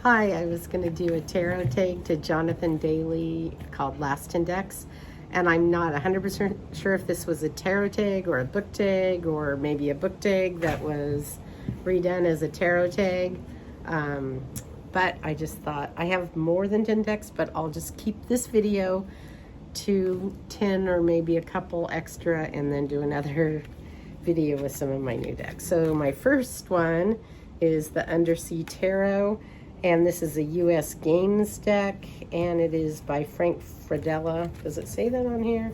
Hi, I was going to do a tarot tag to Jonathan Daly called Last Index, and I'm not 100% sure if this was a tarot tag or a book tag or maybe a book tag that was redone as a tarot tag. But I just thought I have more than 10 decks, but I'll just keep this video to 10 or maybe a couple extra and then do another video with some of my new decks. So my first one is the Undersea Tarot, and this is a US Games deck, and it is by Frank Fredella. Does it say that on here?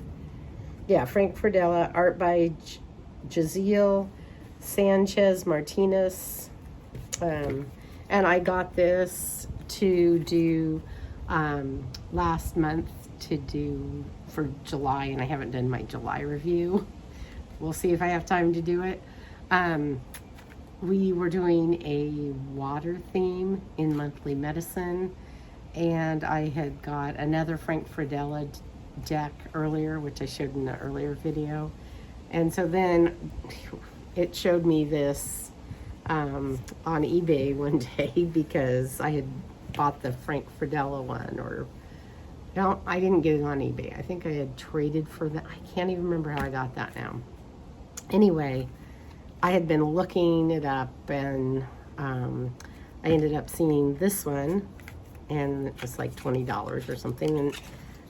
Yeah, Frank Fredella, art by Jaziel Sanchez Martinez. And I got this to do last month to do for July, and I haven't done my July review. We'll see if I have time to do it. We were doing a water theme in Monthly Medicine, and I had got another Frank Fredella deck earlier, which I showed in the earlier video. And so then it showed me this on eBay one day because I had bought the Frank Fredella one, or no, I didn't get it on eBay. I think I had traded for that. I can't even remember how I got that now. Anyway, I had been looking it up, and I ended up seeing this one, and it was like $20 or something. And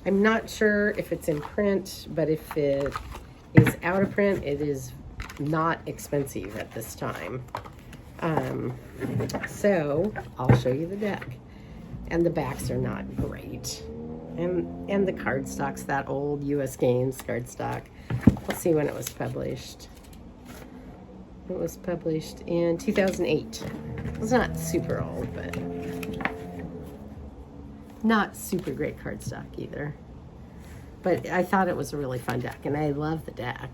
I'm not sure if it's in print, but if it is out of print, it is not expensive at this time. So I'll show you the deck, and the backs are not great, and the cardstock's that old US Games cardstock. Let's see when it was published. It was published in 2008. It's not super old, but not super great cardstock either. But I thought it was a really fun deck, and I love the deck.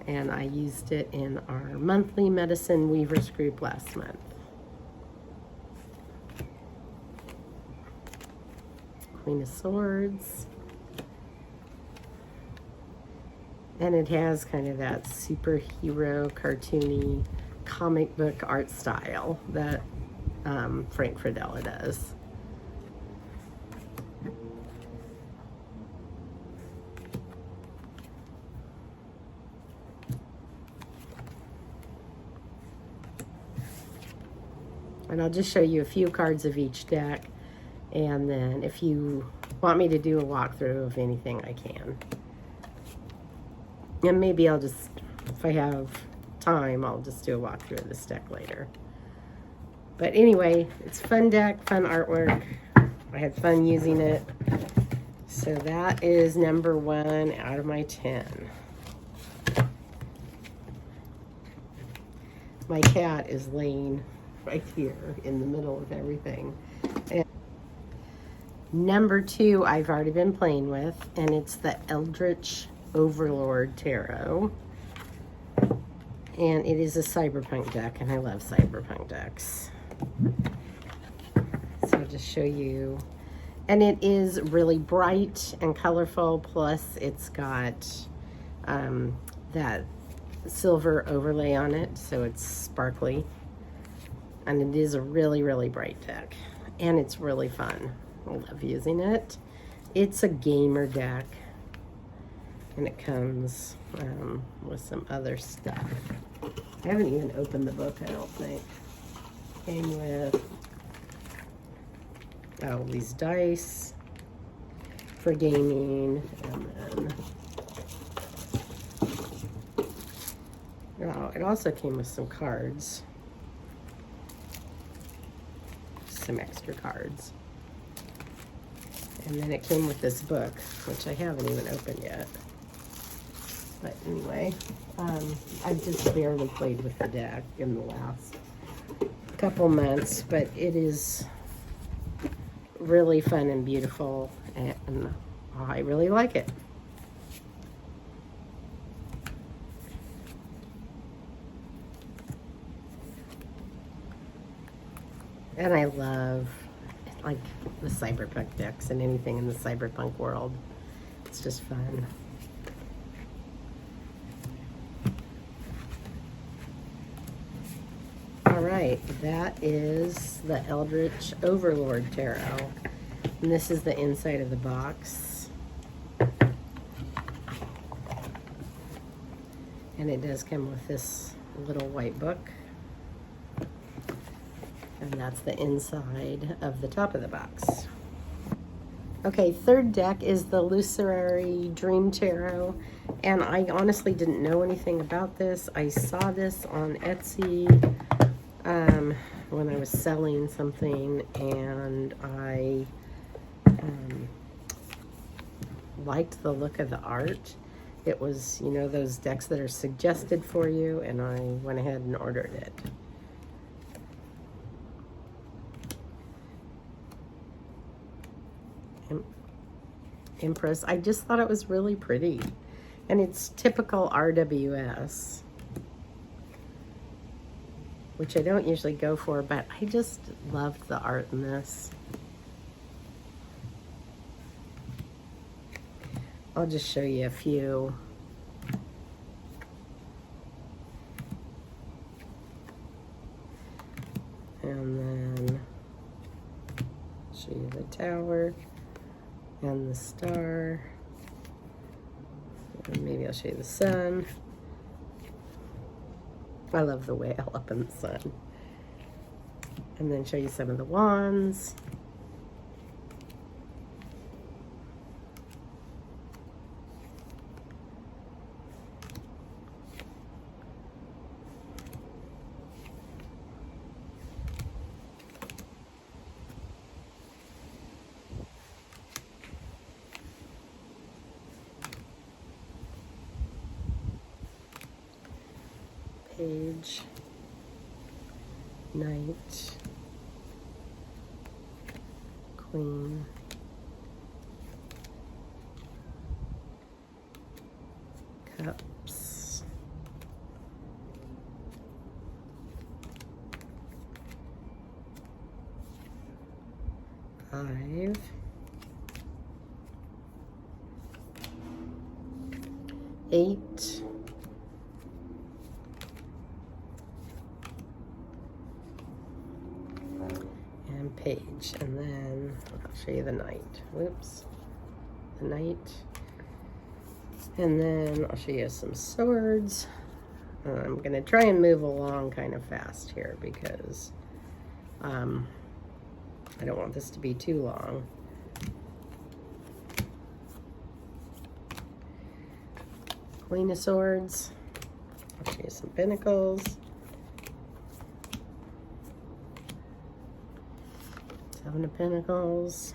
And I used it in our Monthly Medicine Weavers group last month. Queen of Swords. And it has kind of that superhero, cartoony, comic book art style that Frank Fredella does. And I'll just show you a few cards of each deck, and then if you want me to do a walkthrough of anything, I can. And maybe I'll just, if I have time, I'll just do a walkthrough of this deck later. But anyway, it's a fun deck, fun artwork. I had fun using it. So that is number 1 out of my 10. My cat is laying right here in the middle of everything. And number 2 I've already been playing with, and it's the Eldritch Overlord Tarot, and it is a cyberpunk deck, and I love cyberpunk decks. So I'll just show you, and it is really bright and colorful, plus it's got that silver overlay on it, so it's sparkly, and it is a really, really bright deck, and it's really fun. I love using it. It's a gamer deck, and it comes with some other stuff. I haven't even opened the book, I don't think. Came with these dice for gaming, and then it also came with some cards, some extra cards. And then it came with this book, which I haven't even opened yet. But anyway, I've just barely played with the deck in the last couple months, but it is really fun and beautiful, and I really like it. And I love like the cyberpunk decks and anything in the cyberpunk world. It's just fun. All right, That is the Eldritch Overlord Tarot. And this is the inside of the box. And it does come with this little white book. And that's the inside of the top of the box. Okay, third deck is the Lucerary Dream Tarot. And I honestly didn't know anything about this. I saw this on Etsy when I was selling something, and I liked the look of the art. It was, you know, those decks that are suggested for you, and I went ahead and ordered it. Empress. I just thought it was really pretty. And it's typical RWS, which I don't usually go for, but I just loved the art in this. I'll just show you a few. And then show you the tower and the star. And maybe I'll show you the sun. I love the whale up in the sun. And then show you some of the wands. Page, Knight, Queen, Cups, Five, Eight, Page, and then I'll show you the Knight. Whoops, the Knight, and then I'll show you some swords. I'm gonna try and move along kind of fast here because I don't want this to be too long. Queen of Swords. I'll show you some Pentacles. Seven of Pentacles,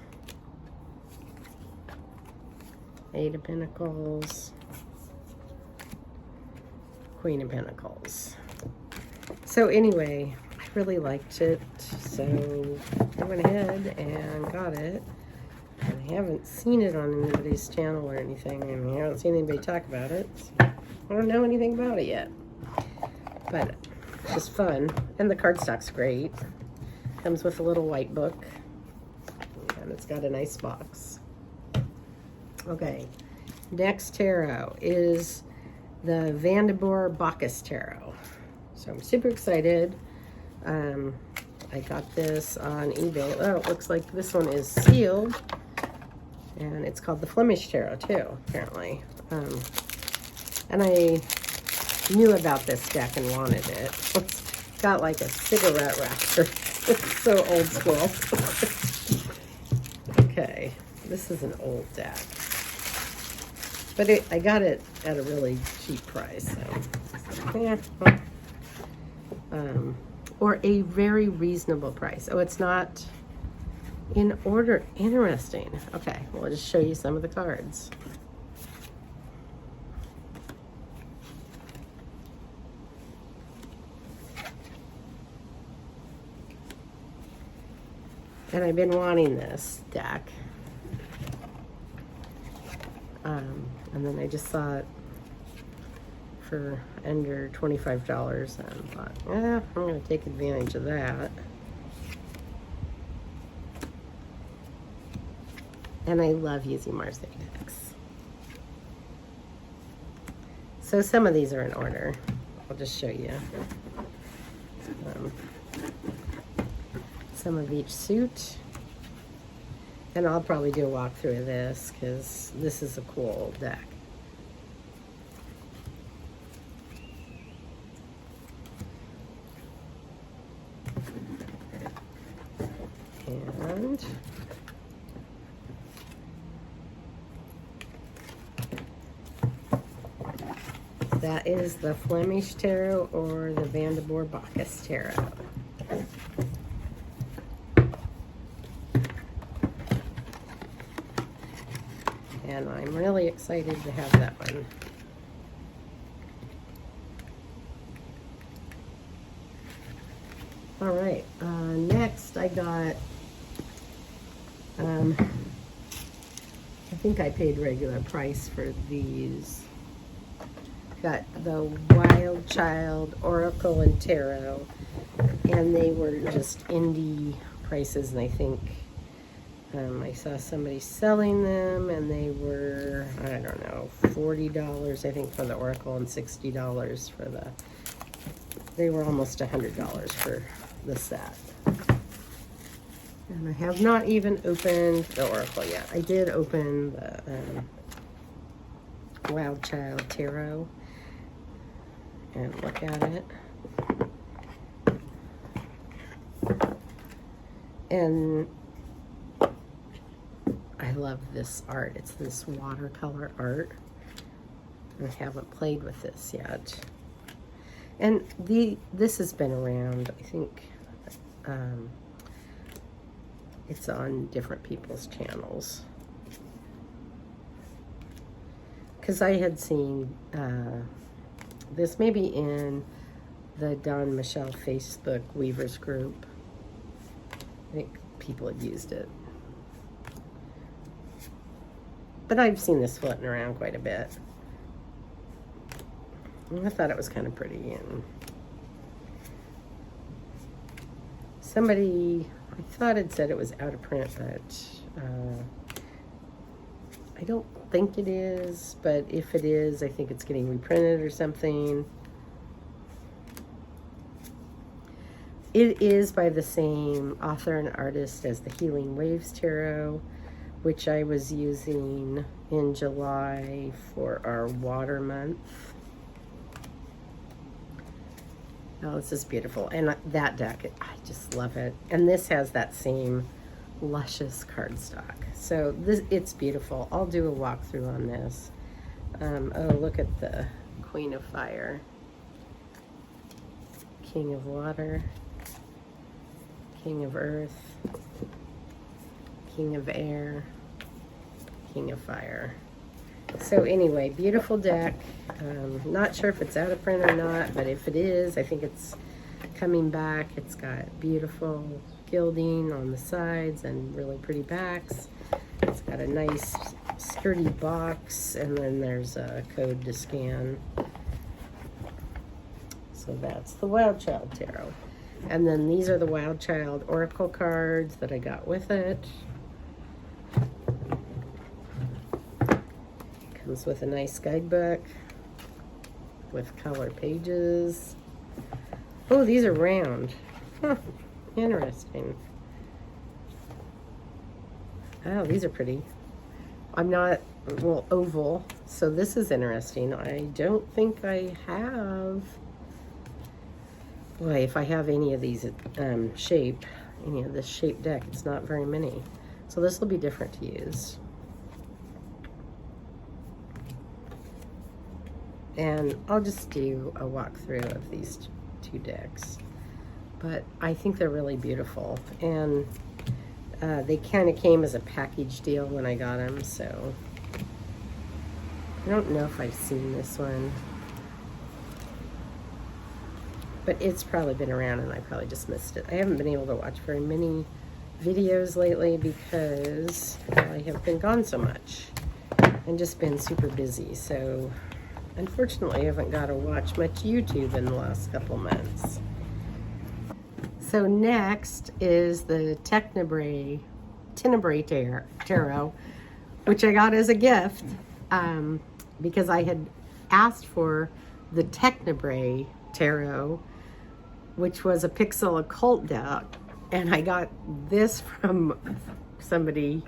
Eight of Pentacles, Queen of Pentacles. So anyway, I really liked it, so I went ahead and got it. And I haven't seen it on anybody's channel or anything, and I haven't seen anybody talk about it. So I don't know anything about it yet, but it's just fun. And the cardstock's great. Comes with a little white book. And it's got a nice box. Okay, next tarot is the Vandenborre Bacchus Tarot. So I'm super excited. I got this on eBay. Oh, it looks like this one is sealed. And it's called the Flemish Tarot too, apparently. And I knew about this deck and wanted it. It's got like a cigarette wrapper. It's so old school. Okay, this is an old deck, but I got it at a really cheap price, so yeah, or a very reasonable price. Oh, it's not in order. Interesting. Okay, well, I'll just show you some of the cards. And I've been wanting this deck. And then I just saw it for under $25 and thought, yeah, I'm going to take advantage of that. And I love using Marseille decks. So some of these are in order. I'll just show you. some of each suit. And I'll probably do a walkthrough of this because this is a cool deck. And that is the Flemish Tarot or the Vandenborre Bacchus Tarot. And I'm really excited to have that one. All right, next I got, I think I paid regular price for these. Got the Wild Child Oracle and Tarot, and they were just indie prices, and I think I saw somebody selling them, and they were, I don't know, $40 I think for the Oracle and $60 for the, they were almost $100 for the set. And I have not even opened the Oracle yet. I did open the Wild Child Tarot and look at it. And I love this art. It's this watercolor art. I haven't played with this yet. And this has been around, I think, it's on different people's channels. Because I had seen this maybe in the Don Michelle Facebook Weavers group. I think people had used it. But I've seen this floating around quite a bit. I thought it was kind of pretty, and somebody, I thought it said it was out of print, but I don't think it is, but if it is, I think it's getting reprinted or something. It is by the same author and artist as the Healing Waves Tarot, which I was using in July for our water month. Oh, this is beautiful. And that deck, I just love it. And this has that same luscious cardstock. So this, it's beautiful. I'll do a walkthrough on this. Oh, look at the Queen of Fire. King of Water. King of Earth. King of Air. King of Fire. So anyway, beautiful deck. Not sure if it's out of print or not, but if it is, I think it's coming back. It's got beautiful gilding on the sides and really pretty backs. It's got a nice sturdy box, and then there's a code to scan. So that's the Wild Child Tarot. And then these are the Wild Child Oracle cards that I got with it. Comes with a nice guidebook with color pages. Oh, these are round. Huh, interesting. Oh, these are pretty. I'm not, well, oval, so this is interesting. I don't think I have, boy, if I have any of these shape, any of this shape deck, it's not very many. So this will be different to use. And I'll just do a walkthrough of these two decks. But I think they're really beautiful. And they kind of came as a package deal when I got them, so I don't know if I've seen this one. But it's probably been around and I probably just missed it. I haven't been able to watch very many videos lately because I have been gone so much and just been super busy. So unfortunately, I haven't got to watch much YouTube in the last couple months. So next is the Tenebrae Tarot, which I got as a gift because I had asked for the Tenebrae Tarot, which was a pixel occult deck, And I got this from somebody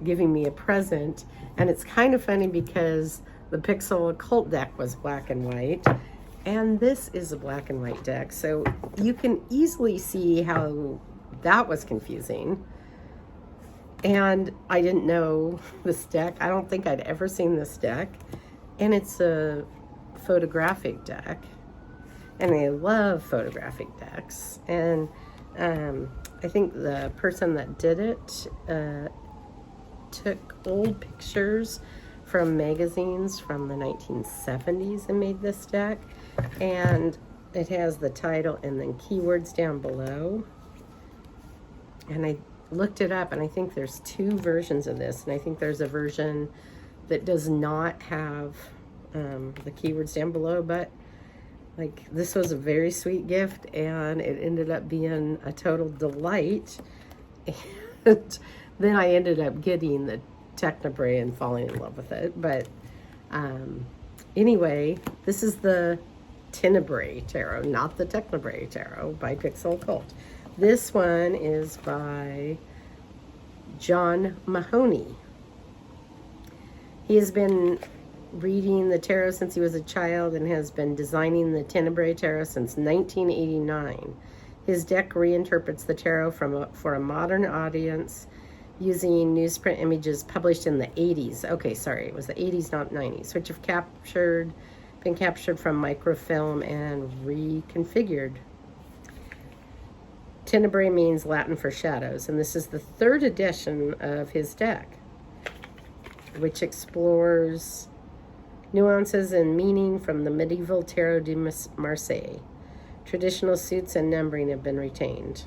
giving me a present. And it's kind of funny because the Pixel Occult deck was black and white. And this is a black and white deck. So you can easily see how that was confusing. And I didn't know this deck. I don't think I'd ever seen this deck. And it's a photographic deck. And I love photographic decks. And I think the person that did it took old pictures from magazines from the 1970s and made this deck. And it has the title and then keywords down below. And I looked it up, and I think there's 2 versions of this. And I think there's a version that does not have the keywords down below, but like, this was a very sweet gift, and it ended up being a total delight. And then I ended up getting the Tenebrae and falling in love with it. But anyway, this is the Tenebrae Tarot, not the Tenebrae Tarot by Pixel Occult. This one is by John Mahoney. He has been reading the tarot since he was a child and has been designing the Tenebrae Tarot since 1989. His deck reinterprets the tarot for a modern audience using newsprint images published in the 80s. Okay, sorry, it was the 80s, not 90s, which have been captured from microfilm and reconfigured. Tenebrae means Latin for shadows, and this is the 3rd edition of his deck, which explores nuances and meaning from the medieval Tarot de Marseille. Traditional suits and numbering have been retained.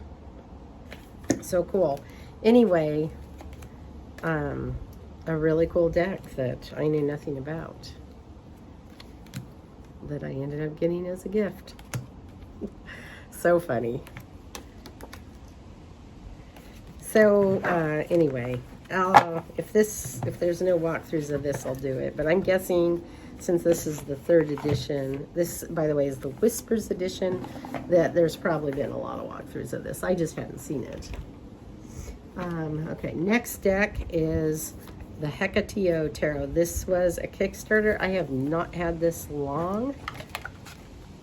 So cool. Anyway, a really cool deck that I knew nothing about, that I ended up getting as a gift. So funny. So anyway, if there's no walkthroughs of this, I'll do it. But I'm guessing, since this is the 3rd edition, this, by the way, is the Whispers edition, that there's probably been a lot of walkthroughs of this. I just hadn't seen it. Okay, next deck is the Hecateo Tarot. This was a Kickstarter. I have not had this long.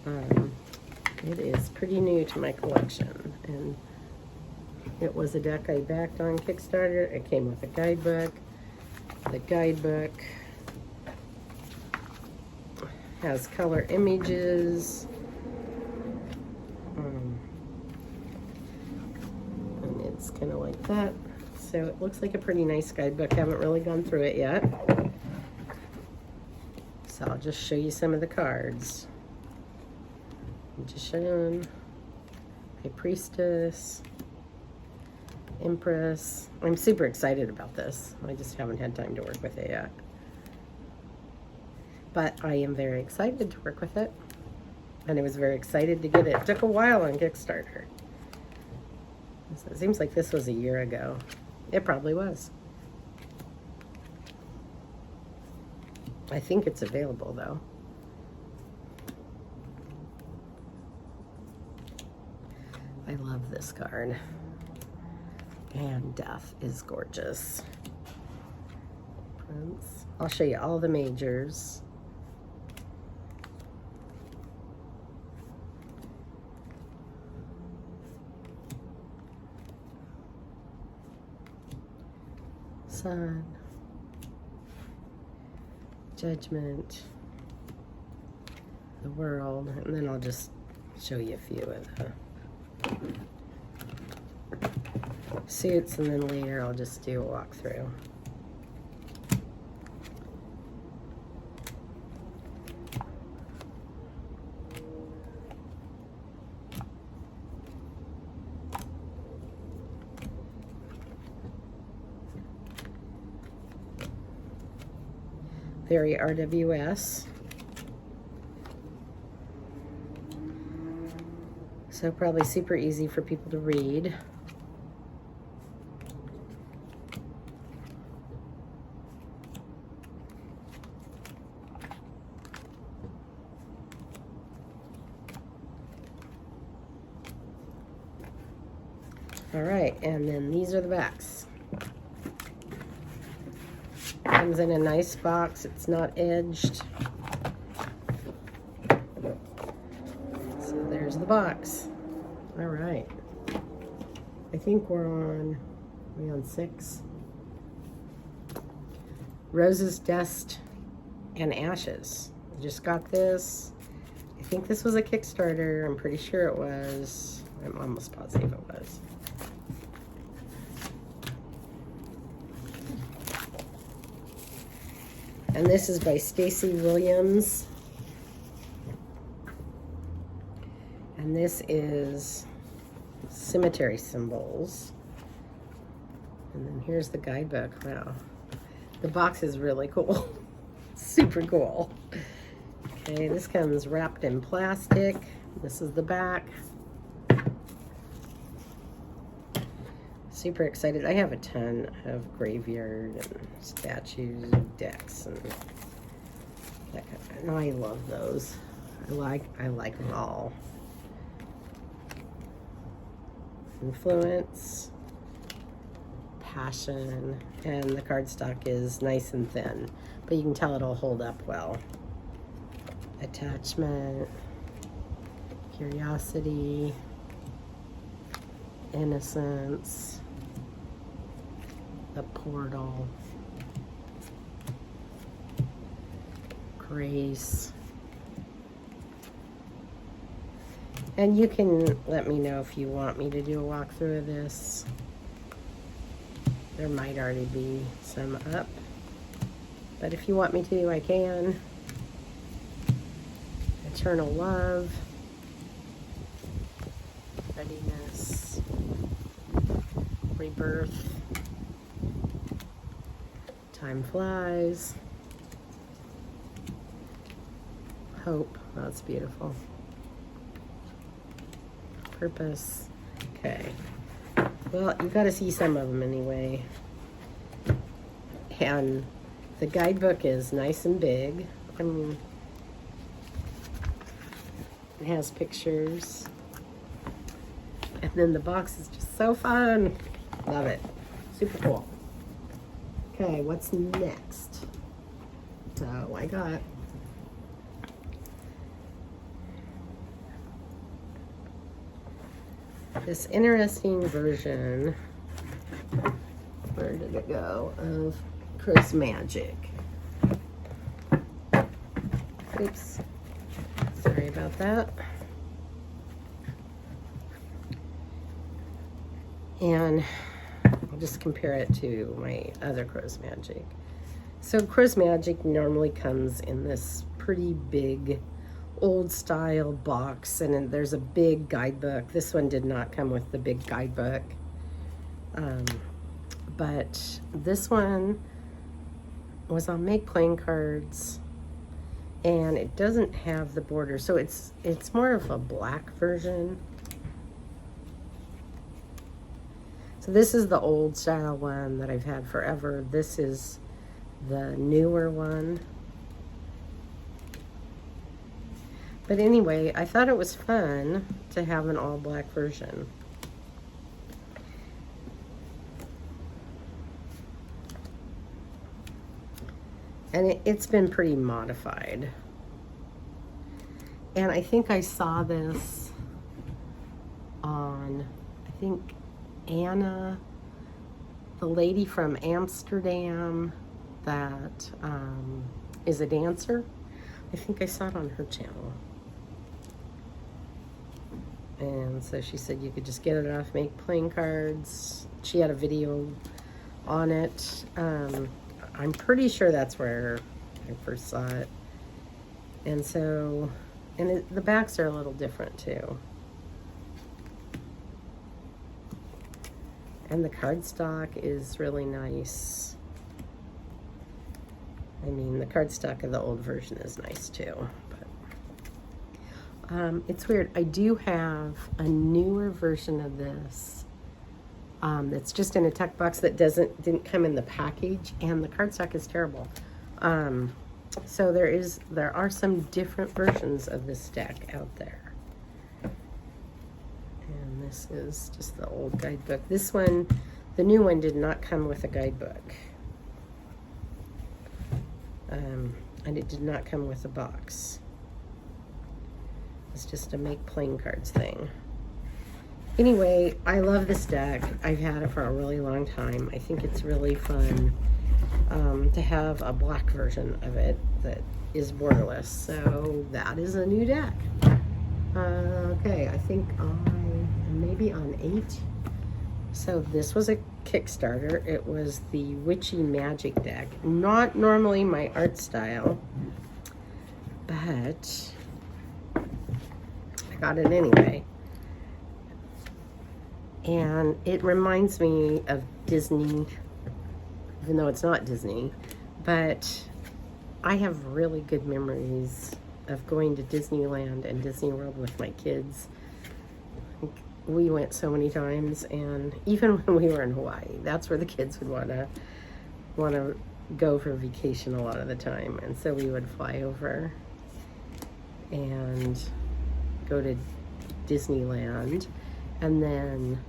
It is pretty new to my collection, and it was a deck I backed on Kickstarter. It came with a guidebook. The guidebook has color images. And it's kind of like that. So it looks like a pretty nice guidebook. Haven't really gone through it yet. So I'll just show you some of the cards. Magician, High Priestess, Empress. I'm super excited about this. I just haven't had time to work with it yet. But I am very excited to work with it. And I was very excited to get it. It took a while on Kickstarter. So it seems like this was a year ago. It probably was. I think it's available though. I love this card. And Death is gorgeous. Prince. I'll show you all the majors. Sun. Judgment. The World. And then I'll just show you a few of the suits, and then later I'll just do a walkthrough. Very RWS. So probably super easy for people to read. All right, and then these are the backs. Comes in a nice box. It's not edged. So there's the box. All right. I think we're on 6. Roses, Dust, and Ashes. I just got this. I think this was a Kickstarter. I'm pretty sure it was. I'm almost positive it was. And this is by Stacy Williams. And this is Cemetery Symbols. And then here's the guidebook. Wow. The box is really cool. Super cool. Okay, this comes wrapped in plastic. This is the back. Super excited. I have a ton of graveyard and statues and decks and that kind of, and I love those. I like them all. Influence, Passion, and the cardstock is nice and thin, but you can tell it'll hold up well. Attachment, Curiosity, Innocence, the Portal, Grace. And you can let me know if you want me to do a walkthrough of this. There might already be some up, but if you want me to, I can. Eternal Love, Readiness, Rebirth, Time Flies, Hope. Oh, that's beautiful. Purpose. Okay. Well, you got to see some of them anyway. And the guidebook is nice and big. I mean, it has pictures. And then the box is just so fun. Love it. Super cool. Okay, what's next? So I got this interesting version, where did it go, of Chris Magic. Oops, sorry about that. And I'll just compare it to my other Crow's Magic. So Crow's Magic normally comes in this pretty big old style box, and then there's a big guidebook. This one did not come with the big guidebook, but this one was on Make Playing Cards, and it doesn't have the border, so it's more of a black version. So this is the old style one that I've had forever. This is the newer one. But anyway, I thought it was fun to have an all black version. And it's been pretty modified. And I think I saw this on, I think, Anna, the lady from Amsterdam that is a dancer. I think I saw it on her channel. And so she said you could just get it off Make Playing Cards. She had a video on it. I'm pretty sure that's where I first saw it. And so, and the backs are a little different too. And the cardstock is really nice. I mean, the cardstock of the old version is nice too. But it's weird. I do have a newer version of this that's just in a tuck box that didn't come in the package, and the cardstock is terrible. So there are some different versions of this deck out there. And this is just the old guidebook. This one, the new one, did not come with a guidebook. And it did not come with a box. It's just a make playing cards thing. Anyway, I love this deck. I've had it for a really long time. I think it's really fun to have a black version of it that is borderless. So that is a new deck. Okay, I think I'm maybe on 8. So this was a Kickstarter. It was the Witchy Magic deck. Not normally my art style, but I got it anyway. And it reminds me of Disney, even though it's not Disney, but I have really good memories of going to Disneyland and Disney World with my kids. We went so many times, and even when we were in Hawaii, that's where the kids would want to go for vacation a lot of the time. And so we would fly over and go to Disneyland, and then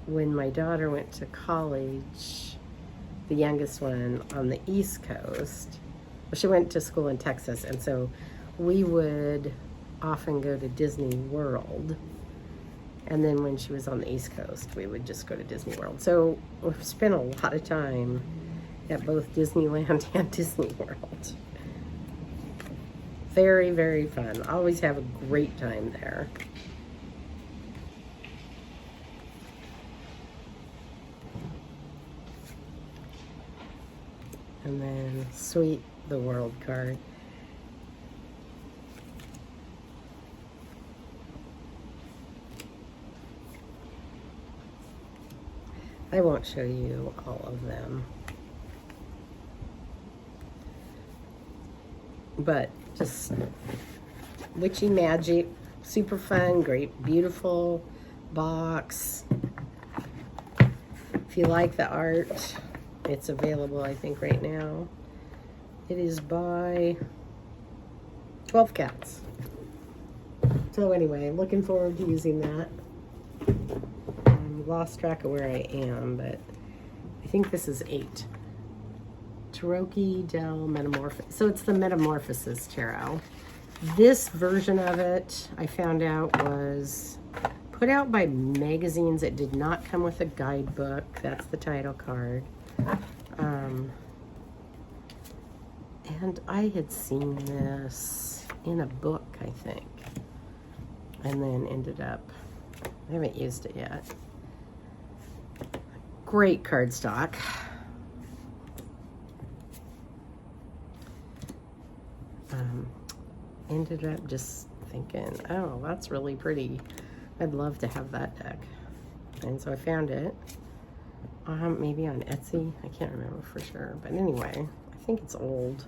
when my daughter went to college, the youngest one on the East Coast, well, she went to school in Texas, and so we would often go to Disney World, and then when she was on the East Coast, we would just go to Disney World. So we've spent a lot of time at both Disneyland and Disney World. Very, very fun. Always have a great time there. And then Sweet the World card. I won't show you all of them, but just Witchy Magic, super fun, great, beautiful box. If you like the art, it's available, I think, right now. It is by 12 Cats. So anyway, I'm looking forward to using that. Lost track of where I am, but I think this is 8. Tarot del Metamorphosis. So it's the Metamorphosis Tarot. This version of it, I found out, was put out by magazines. It did not come with a guidebook. That's the title card. And I had seen this in a book, I think, and then ended up, I haven't used it yet. Great cardstock. Ended up just thinking, oh, that's really pretty. I'd love to have that deck. And so I found it. Maybe on Etsy. I can't remember for sure. But anyway, I think it's old.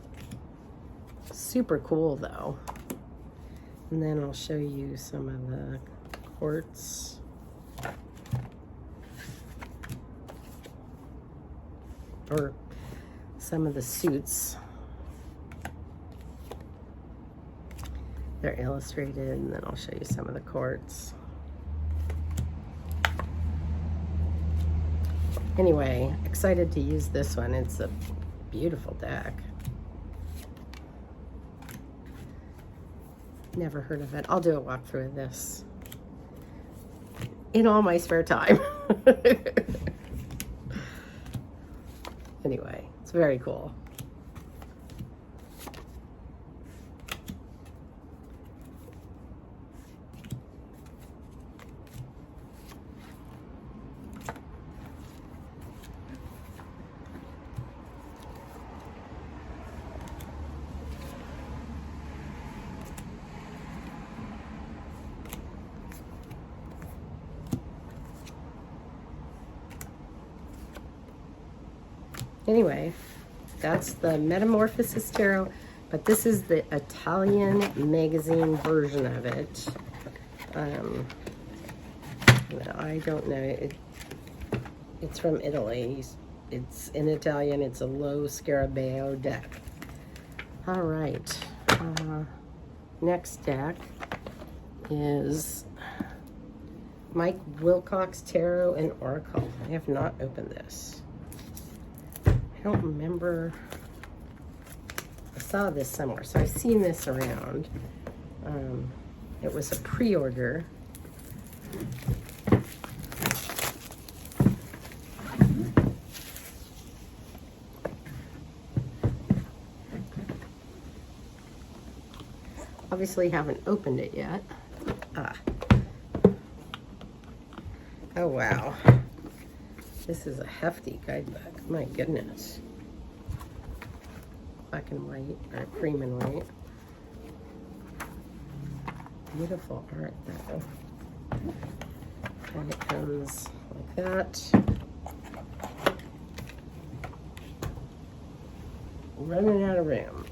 Super cool, though. And then I'll show you some of the quartz. Or some of the suits. They're illustrated, and then I'll show you some of the quartz. Anyway, excited to use this one. It's a beautiful deck. Never heard of it. I'll do a walkthrough of this in all my spare time. Anyway, it's very cool. Anyway, that's the Metamorphosis Tarot, but this is the Italian magazine version of it. I don't know. It's from Italy. It's in Italian. It's a low scarabeo deck. All right. Next deck is Mike Wilcox Tarot and Oracle. I have not opened this. I don't remember. I saw this somewhere, so I've seen this around. It was a pre-order. Obviously haven't opened it yet. Oh wow. This is a hefty guidebook. My goodness. Black and white, or cream and white. Beautiful art though. And it comes like that. Running out of room.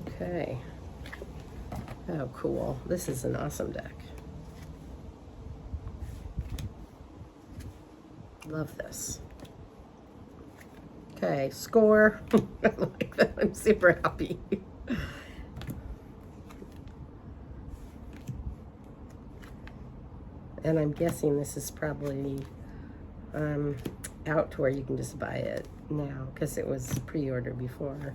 Okay. Oh, cool. This is an awesome deck. Love this. Okay, score. I like that. I'm super happy. And I'm guessing this is probably out to where you can just buy it now because it was pre-order before.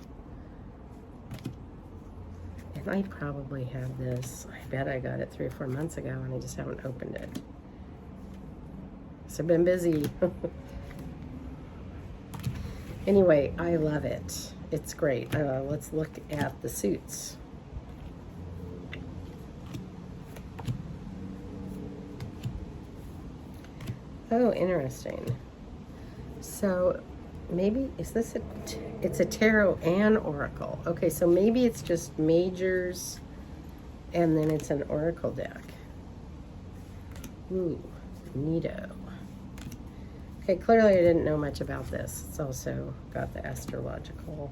And I probably have this. I bet I got it 3 or 4 months ago and I just haven't opened it. So I've been busy. Anyway, I love it. It's great. Let's look at the suits. Oh, interesting. So maybe, is this it's a tarot and oracle. Okay, so maybe it's just majors and then it's an oracle deck. Ooh, neato. Okay, clearly I didn't know much about this. It's also got the astrological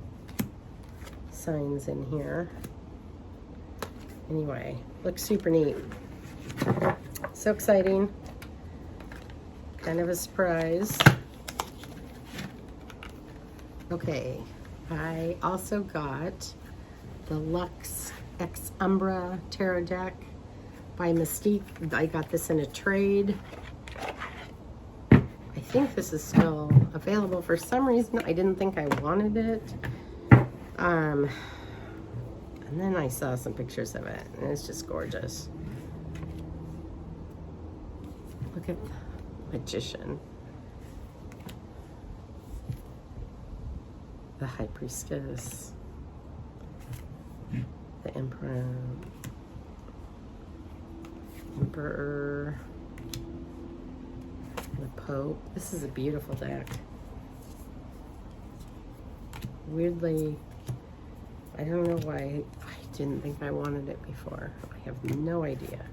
signs in here. Anyway, looks super neat. So exciting. Kind of a surprise. Okay, I also got the Luxe Umbra tarot deck by Mystique. I got this in a trade. I think this is still available. For some reason, I didn't think I wanted it. And then I saw some pictures of it, and it's just gorgeous. Look at the Magician. The High Priestess. The Emperor. Emperor. The Pope. This is a beautiful deck. Weirdly, I don't know why I didn't think I wanted it before. I have no idea.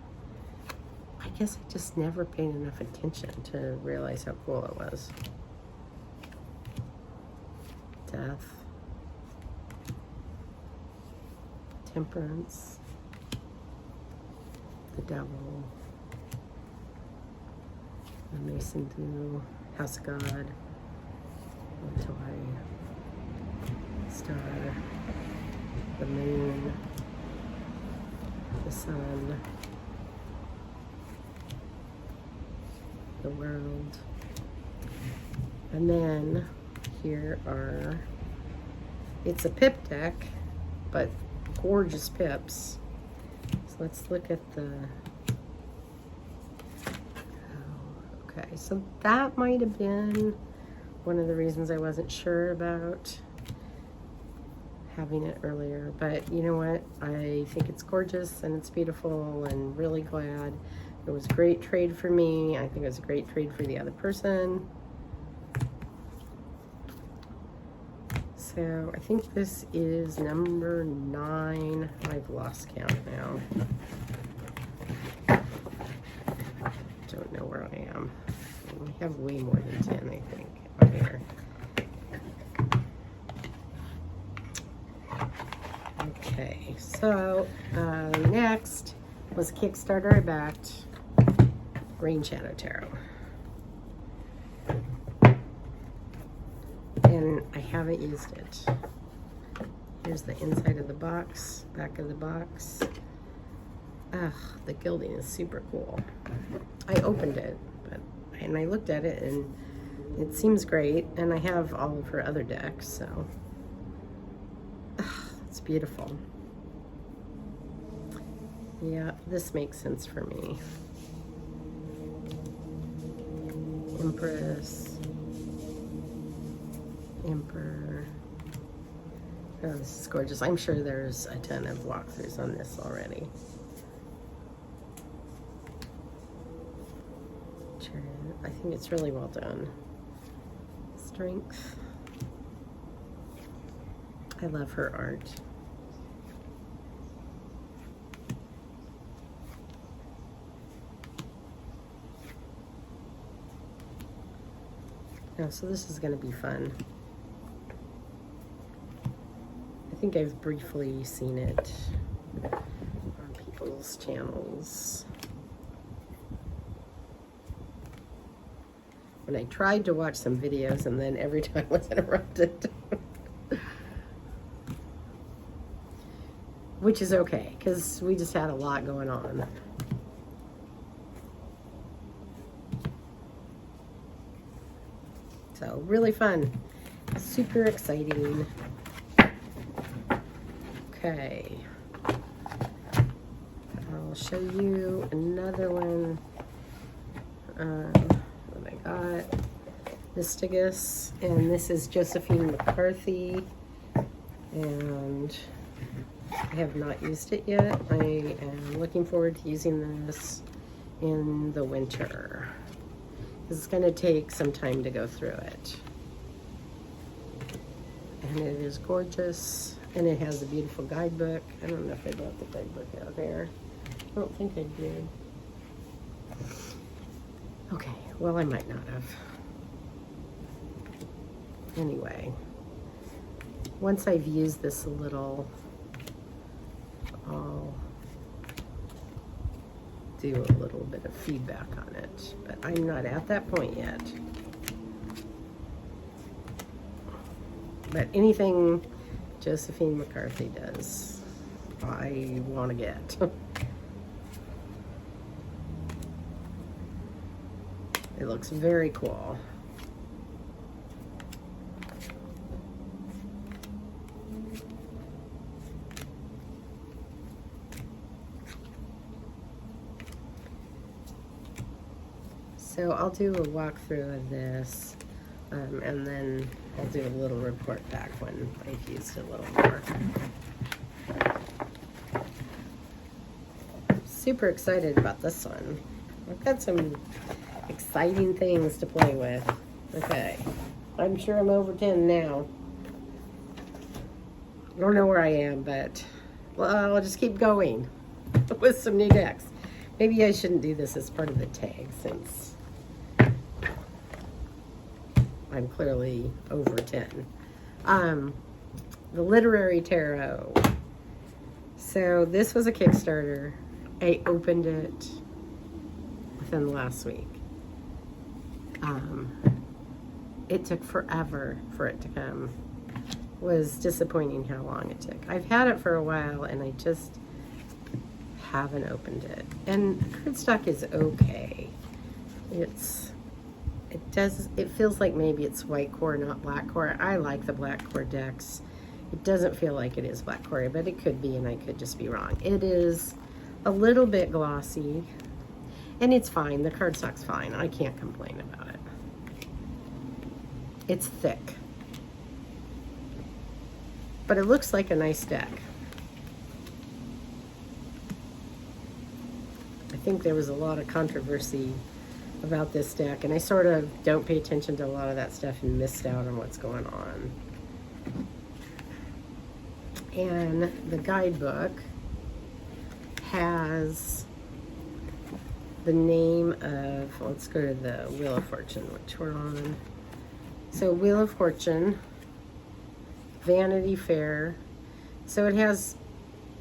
I guess I just never paid enough attention to realize how cool it was. Death. Temperance. The Devil. The Mason Dew, House of God, the Toy, Star, the Moon, the Sun, the World, and then here are, it's a pip deck, but gorgeous pips. So let's look at the, okay, so that might have been one of the reasons I wasn't sure about having it earlier, but you know what? I think it's gorgeous and it's beautiful and really glad. It was a great trade for me. I think it was a great trade for the other person. So I think this is number 9. I've lost count now. Don't know where I am. We have way more than 10, I think, on here. Okay, so next was Kickstarter. I backed Rain Shadow Tarot. And I haven't used it. Here's the inside of the box, back of the box. Ugh, the gilding is super cool. I opened it, and I looked at it, and it seems great, and I have all of her other decks, so it's beautiful. Yeah, this makes sense for me. Empress, Emperor. Oh, this is gorgeous. I'm sure there's a ton of walkthroughs on this already. I think it's really well done. Strength. I love her art. Oh, so this is going to be fun. I think I've briefly seen it on people's channels. When I tried to watch some videos, and then every time I was interrupted. Which is okay, because we just had a lot going on. So, really fun. Super exciting. Okay. I'll show you another one. What I got. Mystigus. And this is Josephine McCarthy. And I have not used it yet. I am looking forward to using this in the winter. It's going to take some time to go through it. And it is gorgeous. And it has a beautiful guidebook. I don't know if I brought the guidebook out there. I don't think I did. Okay, well, I might not have. Anyway, once I've used this a little, I'll do a little bit of feedback on it, but I'm not at that point yet. But anything Josephine McCarthy does, I want to get. It looks very cool. So I'll do a walkthrough of this, and then I'll do a little report back when I've used it a little more. Super excited about this one. I've got some exciting things to play with. Okay, I'm sure I'm over 10 now. I don't know where I am, but well, I'll just keep going with some new decks. Maybe I shouldn't do this as part of the tag, since I'm clearly over 10. The Literary Tarot. So this was a Kickstarter. I opened it within the last week. It took forever for it to come. It was disappointing how long it took. I've had it for a while, and I just haven't opened it. And cardstock is okay. It feels like maybe it's white core, not black core. I like the black core decks. It doesn't feel like it is black core, but it could be, and I could just be wrong. It is a little bit glossy, and it's fine. The cardstock's fine. I can't complain about it. It's thick, but it looks like a nice deck. I think there was a lot of controversy about this deck, and I sort of don't pay attention to a lot of that stuff and missed out on what's going on. And the guidebook has the name of, let's go to the Wheel of Fortune, which we're on. So Wheel of Fortune, Vanity Fair. So it has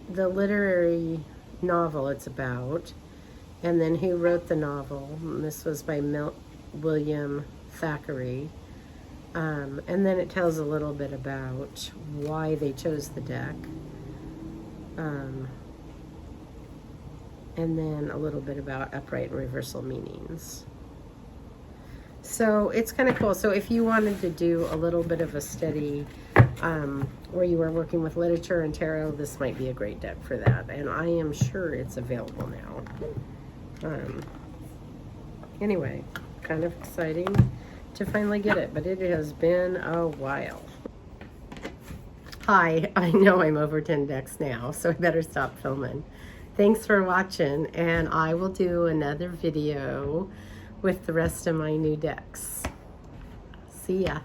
the literary novel it's about, and then who wrote the novel. And this was by William Thackeray. And then it tells a little bit about why they chose the deck. And then a little bit about upright and reversal meanings. So it's kind of cool. So if you wanted to do a little bit of a study where you are working with literature and tarot, this might be a great deck for that. And I am sure it's available now. Anyway, kind of exciting to finally get it, but it has been a while. Hi, I know I'm over 10 decks now, so I better stop filming. Thanks for watching, and I will do another video with the rest of my new decks. See ya.